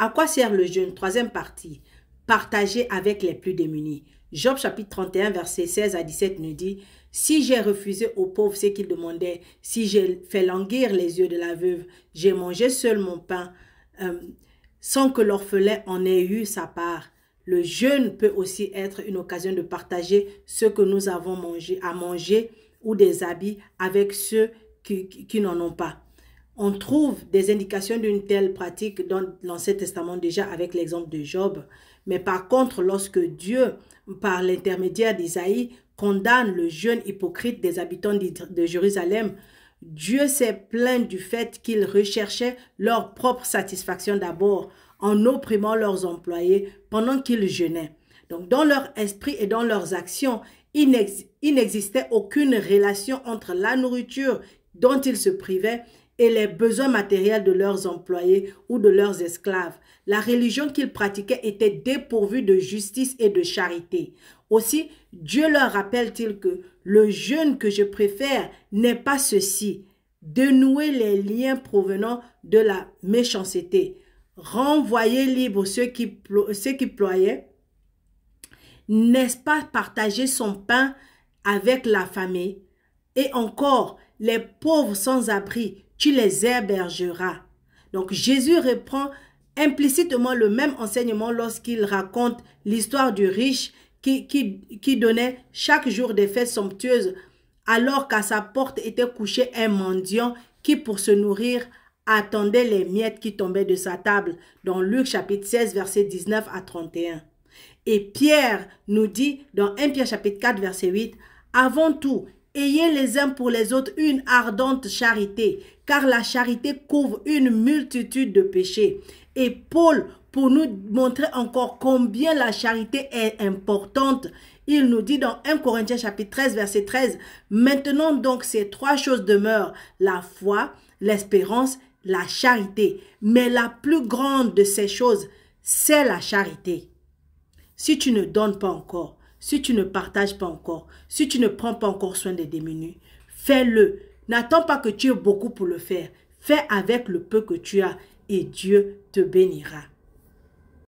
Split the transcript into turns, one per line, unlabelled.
À quoi sert le jeûne? Troisième partie, partager avec les plus démunis. Job chapitre 31, verset 16 à 17 nous dit, « Si j'ai refusé aux pauvres ce qu'ils demandaient, si j'ai fait languir les yeux de la veuve, j'ai mangé seul mon pain, sans que l'orphelin en ait eu sa part. » Le jeûne peut aussi être une occasion de partager ce que nous avons à manger ou des habits avec ceux qui n'en ont pas. On trouve des indications d'une telle pratique dans l'Ancien Testament déjà avec l'exemple de Job. Mais par contre, lorsque Dieu, par l'intermédiaire d'Isaïe, condamne le jeûne hypocrite des habitants de Jérusalem, Dieu s'est plaint du fait qu'ils recherchaient leur propre satisfaction d'abord en opprimant leurs employés pendant qu'ils jeûnaient. Donc, dans leur esprit et dans leurs actions, il n'existait aucune relation entre la nourriture dont ils se privaient et les besoins matériels de leurs employés ou de leurs esclaves. La religion qu'ils pratiquaient était dépourvue de justice et de charité. Aussi, Dieu leur rappelle-t-il que le jeûne que je préfère n'est pas ceci, dénouer les liens provenant de la méchanceté, renvoyer libres ceux qui ployaient, n'est-ce pas partager son pain avec l'affamé, et encore les pauvres sans abri, tu les hébergeras. Donc Jésus reprend implicitement le même enseignement lorsqu'il raconte l'histoire du riche qui donnait chaque jour des fêtes somptueuses alors qu'à sa porte était couché un mendiant qui pour se nourrir attendait les miettes qui tombaient de sa table dans Luc chapitre 16 verset 19 à 31. Et Pierre nous dit dans 1 Pierre chapitre 4 verset 8, « Avant tout, ayez les uns pour les autres une ardente charité, car la charité couvre une multitude de péchés. » Et Paul, pour nous montrer encore combien la charité est importante, il nous dit dans 1 Corinthiens chapitre 13 verset 13, « Maintenant donc ces trois choses demeurent, la foi, l'espérance, la charité. Mais la plus grande de ces choses, c'est la charité. » Si tu ne donnes pas encore, si tu ne partages pas encore, si tu ne prends pas encore soin des démunis, fais-le. N'attends pas que tu aies beaucoup pour le faire. Fais avec le peu que tu as et Dieu te bénira.